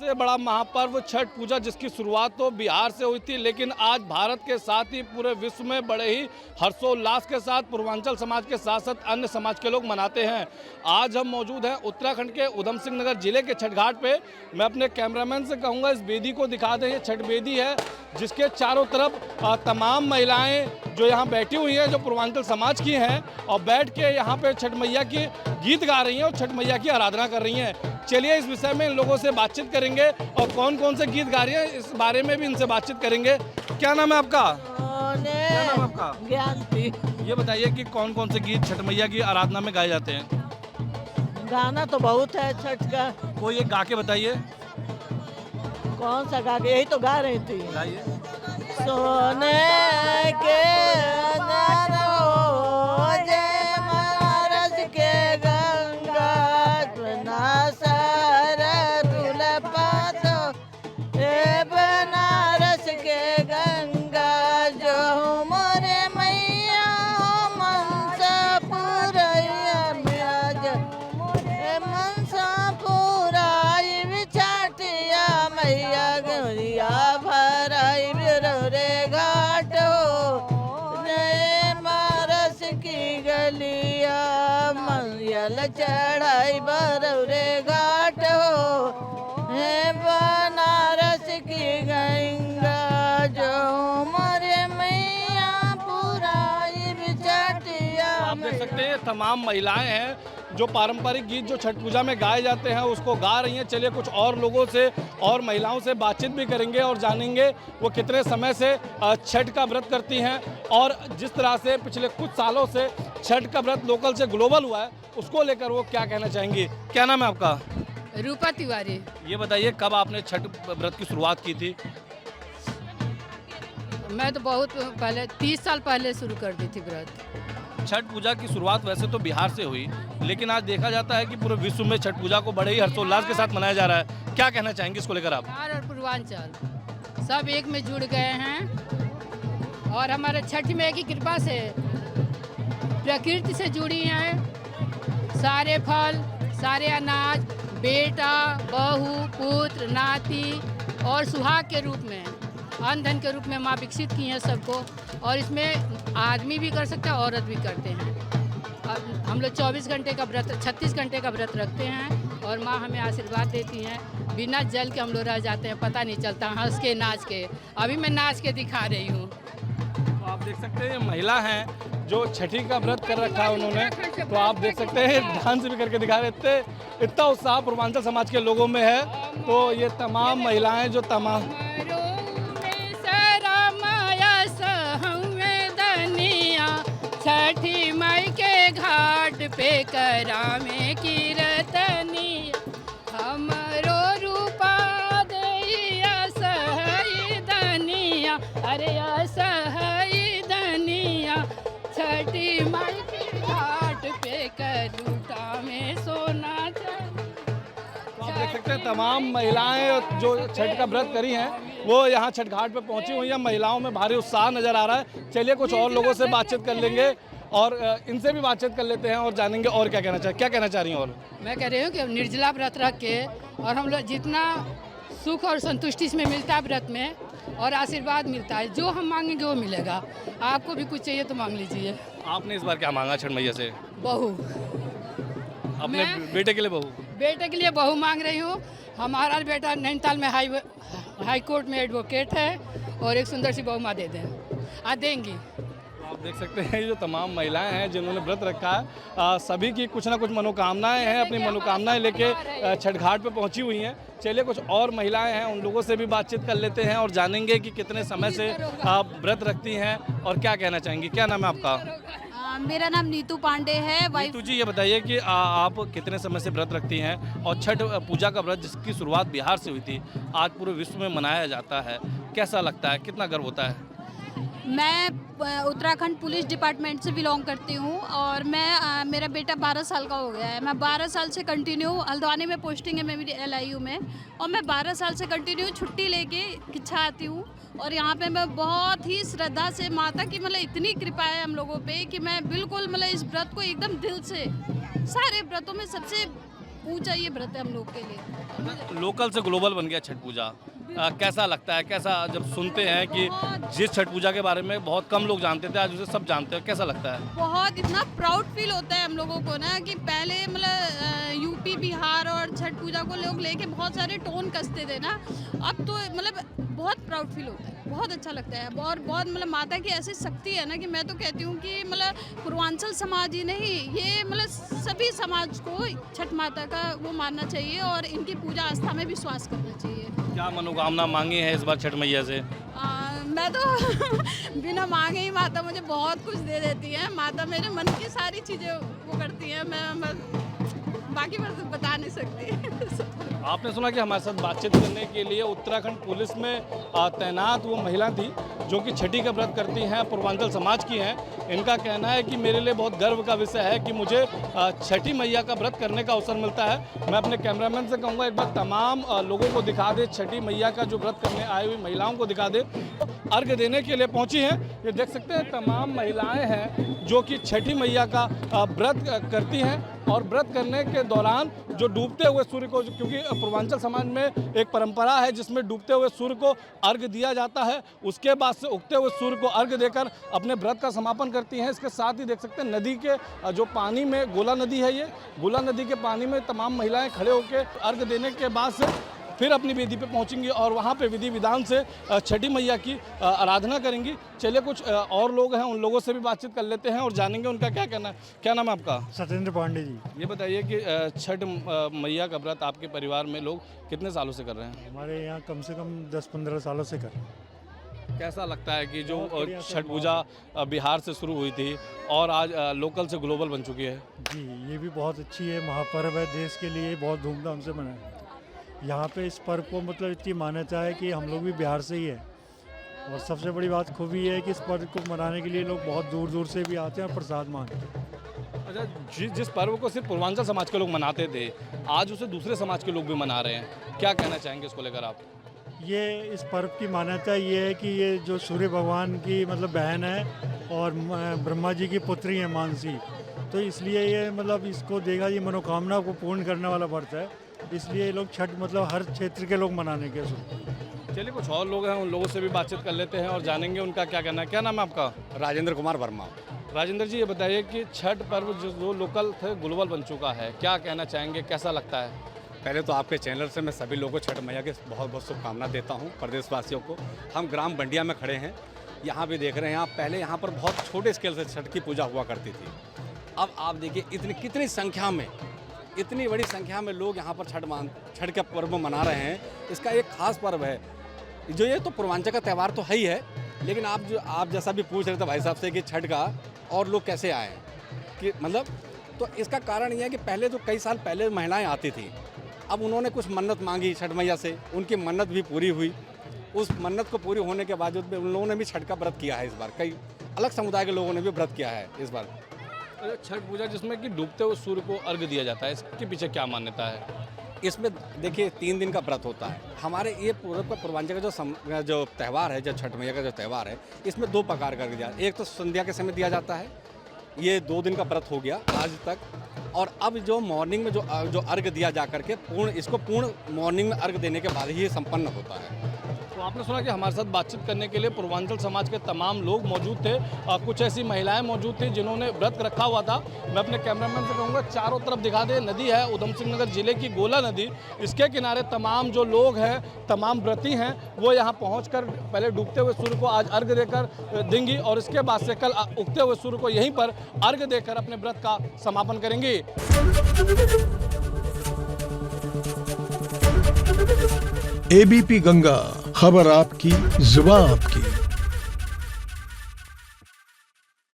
सबसे बड़ा महापर्व छठ पूजा, जिसकी शुरुआत तो बिहार से हुई थी, लेकिन आज भारत के साथ ही पूरे विश्व में बड़े ही हर्षोल्लास के साथ पूर्वांचल समाज के साथ साथ अन्य समाज के लोग मनाते हैं। आज हम मौजूद हैं उत्तराखंड के उधम सिंह नगर जिले के छठ घाट पे। मैं अपने कैमरामैन से कहूँगा इस वेदी को दिखा दें। ये छठ वेदी है जिसके चारों तरफ तमाम महिलाएं जो यहाँ बैठी हुई हैं, जो पूर्वांचल समाज की हैं, और बैठ के यहाँ पे छठ मैया की गीत गा रही हैं और छठ मैया की आराधना कर रही हैं। चलिए इस विषय में इन लोगों से बातचीत करेंगे और कौन कौन से गीत गा रही हैं इस बारे में भी इनसे बातचीत करेंगे। क्या नाम है आपका? क्या नाम है आपका? ज्ञानती। ये बताइए कि कौन कौन से गीत छठ मैया की आराधना में गाए जाते हैं? गाना तो बहुत है छठ का। कोई एक गा के बताइए। कौन सा गा के? यही तो गा रही थी। गाइए। सोने के अंदर हो जय महाराज के गंगा सर दुलपत हे बनारस के गंगा जो मोरे मैया मनसा पुरैया म्याज मनसा पुराई बिछाटिया मैया गौरिया भराई बिरौरे घाट हो नए मारस की गलिया मंयल चढ़ाई बरौरे घाट हो है बनारस की गंगा जो मरे मैया पुराई बिछाटिया। आप देख सकते हैं तमाम महिलाएं हैं जो पारंपरिक गीत जो छठ पूजा में गाए जाते हैं उसको गा रही हैं। चलिए कुछ और लोगों से और महिलाओं से बातचीत भी करेंगे और जानेंगे वो कितने समय से छठ का व्रत करती हैं और जिस तरह से पिछले कुछ सालों से छठ का व्रत लोकल से ग्लोबल हुआ है उसको लेकर वो क्या कहना चाहेंगी। क्या नाम है आपका? रूपा तिवारी। ये बताइए कब आपने छठ व्रत की शुरुआत की थी? मैं तो बहुत पहले 30 साल पहले शुरू कर दी थी व्रत। छठ पूजा की शुरुआत वैसे तो बिहार से हुई, लेकिन आज देखा जाता है कि पूरे विश्व में छठ पूजा को बड़े ही हर्षोल्लास के साथ मनाया जा रहा है। क्या कहना चाहेंगे इसको लेकर आप? बिहार और पूर्वांचल सब एक में जुड़ गए हैं और हमारे छठ में की कृपा से प्रकृति से जुड़ी हैं। सारे फल, सारे अनाज, बेटा, बहू, पुत्र, नाती और सुहाग के रूप में, अन्न धन के रूप में माँ विकसित की हैं सबको। और इसमें आदमी भी कर सकता है, औरत भी करते हैं। अब हम लोग 24 घंटे का व्रत, 36 घंटे का व्रत रखते हैं और माँ हमें आशीर्वाद देती हैं। बिना जल के हम लोग रह जाते हैं, पता नहीं चलता, हंस के नाच के। अभी मैं नाच के दिखा रही हूँ। तो आप देख सकते हैं महिला हैं जो छठी का व्रत कर रखा है उन्होंने, तो आप देख सकते हैं डांस भी करके दिखा रहे थे। इतना उत्साह पूर्वांचल समाज के लोगों में है। तो ये तमाम महिलाएं जो तमाम छठी माई के घाट पे करामे कीरतनी हमरो रूपा दैया सही दनिया अरे सही दनिया छठी माई के घाट पे करूटा में सोना। तो आप देख सकते हैं तमाम महिलाएं जो छठ का व्रत करी हैं वो यहाँ छठ घाट पे पहुंची हुई हैं। महिलाओं में भारी उत्साह नजर आ रहा है। चलिए कुछ और लोगों से बातचीत कर लेंगे और इनसे भी बातचीत कर लेते हैं और जानेंगे और क्या कहना चाह रही हैं। और मैं कह रही हूँ कि निर्जला व्रत रख के और हम लोग जितना सुख और संतुष्टि इसमें मिलता है व्रत में और आशीर्वाद मिलता है, जो हम मांगेंगे वो मिलेगा। आपको भी कुछ चाहिए तो मांग लीजिए। आपने इस बार क्या मांगा छठ मैया से? बहू। अपने बेटे के लिए बहू? बेटे के लिए बहू मांग रही हूँ। हमारा बेटा नैनीताल में हाई कोर्ट में एडवोकेट है और एक सुंदर सी बहू माँ दे दें, देंगी। आप देख सकते हैं ये जो तमाम महिलाएं हैं जिन्होंने व्रत रखा है, सभी की कुछ ना कुछ मनोकामनाएं हैं। अपनी मनोकामनाएं लेके छठ घाट पे पहुंची हुई हैं। चलिए कुछ और महिलाएं हैं उन लोगों से भी बातचीत कर लेते हैं और जानेंगे कि कितने समय से आप व्रत रखती हैं और क्या कहना चाहेंगी। क्या नाम है आपका? मेरा नाम नीतू पांडे है। नीतू जी ये बताइए कि आप कितने समय से व्रत रखती हैं और छठ पूजा का व्रत जिसकी शुरुआत बिहार से हुई थी आज पूरे विश्व में मनाया जाता है, कैसा लगता है, कितना गर्व होता है? मैं उत्तराखंड पुलिस डिपार्टमेंट से बिलोंग करती हूँ और मैं मेरा बेटा 12 साल का हो गया है। मैं 12 साल से कंटिन्यू, हल्द्वानी में पोस्टिंग है मेरी LIU में, और मैं 12 साल से कंटिन्यू छुट्टी लेके किच्छा आती हूँ और यहाँ पे मैं बहुत ही श्रद्धा से, माता की मतलब इतनी कृपा है हम लोगों पे कि मैं बिल्कुल मतलब इस व्रत को एकदम दिल से, सारे व्रतों में सबसे ऊंचा ये व्रत है हम लोग के लिए। लोकल से ग्लोबल बन गया छठ पूजा, कैसा लगता है? कैसा जब सुनते हैं कि जिस छठ पूजा के बारे में बहुत कम लोग जानते थे, आज उसे सब जानते हैं, कैसा लगता है? बहुत इतना प्राउड फील होता है हम लोगों को ना कि पहले मतलब यूपी बिहार और छठ पूजा को लोग लेके बहुत सारे टोन कसते थे ना, अब तो मतलब बहुत प्राउड फील होता है, बहुत अच्छा लगता है। और बहुत मतलब माता की ऐसी शक्ति है ना कि मैं तो कहती हूँ कि मतलब पूर्वांचल समाज ही नहीं, ये मतलब सभी समाज को छठ माता का वो मानना चाहिए और इनकी पूजा आस्था में विश्वास करना चाहिए। क्या मनोकामना मांगी है इस बार छठ मैया से? मैं तो बिना मांगे ही माता मुझे बहुत कुछ दे देती है। माता मेरे मन की सारी चीज़ें वो करती हैं, मैं बाकी मैं तो बता नहीं सकती। आपने सुना कि हमारे साथ बातचीत करने के लिए उत्तराखंड पुलिस में तैनात वो महिला थी जो कि छठी का व्रत करती हैं, पूर्वांचल समाज की हैं। इनका कहना है कि मेरे लिए बहुत गर्व का विषय है कि मुझे छठी मैया का व्रत करने का अवसर मिलता है। मैं अपने कैमरामैन से कहूँगा एक बार तमाम लोगों को दिखा दे, छठी मैया का जो व्रत करने आई हुई महिलाओं को दिखा दे। अर्घ देने के लिए पहुंची हैं, ये देख सकते हैं तमाम महिलाएं हैं जो कि छठी मैया का व्रत करती हैं और व्रत करने के दौरान जो डूबते हुए सूर्य को, क्योंकि पूर्वांचल समाज में एक परंपरा है जिसमें डूबते हुए सूर्य को अर्घ दिया जाता है, उसके बाद से उगते हुए सूर्य को अर्घ देकर अपने व्रत का समापन करती हैं। इसके साथ ही देख सकते हैं नदी के जो पानी में, गोला नदी है ये, गोला नदी के पानी में तमाम महिलाएं खड़े होकर अर्घ देने के बाद से फिर अपनी वेदी पे पहुंचेंगी और वहां पे विधि विधान से छठी मैया की आराधना करेंगी। चलिए कुछ और लोग हैं, उन लोगों से भी बातचीत कर लेते हैं और जानेंगे उनका क्या कहना है। क्या नाम है आपका? सत्येंद्र पांडे जी। ये बताइए कि छठ मैया का व्रत आपके परिवार में लोग कितने सालों से कर रहे हैं? हमारे यहाँ कम से कम 10-15 सालों से कर रहे हैं। कैसा लगता है कि जो छठ पूजा बिहार से शुरू हुई थी और आज लोकल से ग्लोबल बन चुकी है? जी, ये भी बहुत अच्छी है, महापर्व है, देश के लिए बहुत धूमधाम से मनाया जाता है। यहाँ पे इस पर्व को मतलब इतनी मान्यता है कि हम लोग भी बिहार से ही है और सबसे बड़ी बात खूबी है कि इस पर्व को मनाने के लिए लोग बहुत दूर दूर से भी आते हैं और प्रसाद मांगते हैं। अच्छा, जिस पर्व को सिर्फ पूर्वांचल समाज के लोग मनाते थे, आज उसे दूसरे समाज के लोग भी मना रहे हैं, क्या कहना चाहेंगे इसको लेकर आप? ये इस पर्व की मान्यता ये है कि ये जो सूर्य भगवान की मतलब बहन है और ब्रह्मा जी की पुत्री है मानसी, तो इसलिए ये मतलब इसको देगा, ये मनोकामना को पूर्ण करने वाला व्रत है, इसलिए लोग छठ मतलब हर क्षेत्र के लोग मनाने के सोचते। चलिए कुछ और लोग हैं, उन लोगों से भी बातचीत कर लेते हैं और जानेंगे उनका क्या कहना है। क्या नाम है आपका? राजेंद्र कुमार वर्मा। राजेंद्र जी, ये बताइए कि छठ पर्व जो लोकल थे ग्लोबल बन चुका है, क्या कहना चाहेंगे, कैसा लगता है? पहले तो आपके चैनल से मैं सभी लोगों को छठ मैया की बहुत बहुत शुभकामना देता हूं, प्रदेशवासियों को। हम ग्राम बंडिया में खड़े हैं, यहाँ भी देख रहे हैं आप, पहले यहाँ पर बहुत छोटे स्केल से छठ की पूजा हुआ करती थी। अब आप देखिए कितनी संख्या में, इतनी बड़ी संख्या में लोग यहाँ पर छठ का पर्व मना रहे हैं। इसका एक खास पर्व है जो, ये तो पूर्वांचल का त्यौहार तो है ही है, लेकिन आप जैसा भी पूछ रहे थे भाई साहब से कि छठ का और लोग कैसे आए कि मतलब, तो इसका कारण ये है कि पहले जो कई साल पहले महिलाएं आती थी, अब उन्होंने कुछ मन्नत मांगी छठ मैया से, उनकी मन्नत भी पूरी हुई। उस मन्नत को पूरी होने के बावजूद भी उन लोगों ने भी छठ का व्रत किया है इस बार। कई अलग समुदाय के लोगों ने भी व्रत किया है इस बार। छठ पूजा जिसमें कि डूबते हुए सूर्य को अर्घ दिया जाता है, इसके पीछे क्या मान्यता है? इसमें देखिए 3 दिन का व्रत होता है। हमारे ये पूर्वांचल का जो त्यौहार है, जो छठ मैया का जो त्यौहार है, इसमें 2 प्रकार का दिया। एक तो संध्या के समय दिया जाता है, ये 2 दिन का व्रत हो गया आज तक, और अब जो मॉर्निंग में जो अर्घ दिया जा करके इसको पूर्ण मॉर्निंग में अर्घ देने के बाद ही ये संपन्न होता है। तो आपने सुना कि हमारे साथ बातचीत करने के लिए पूर्वांचल समाज के तमाम लोग मौजूद थे, कुछ ऐसी महिलाएं मौजूद थी जिन्होंने व्रत रखा हुआ था। मैं अपने कैमरामैन से कहूँगा चारों तरफ दिखा दे, नदी है उधम सिंह नगर जिले की गोला नदी, इसके किनारे तमाम जो लोग हैं, तमाम व्रती हैं, वो यहाँ पहुँचकर पहले डूबते हुए सूर्य को आज अर्घ देकर देंगी और इसके बाद से कल उगते हुए सूर्य को यहीं पर अर्घ देकर अपने व्रत का समापन करेंगी। एबीपी गंगा, खबर आपकी, जुबान आपकी।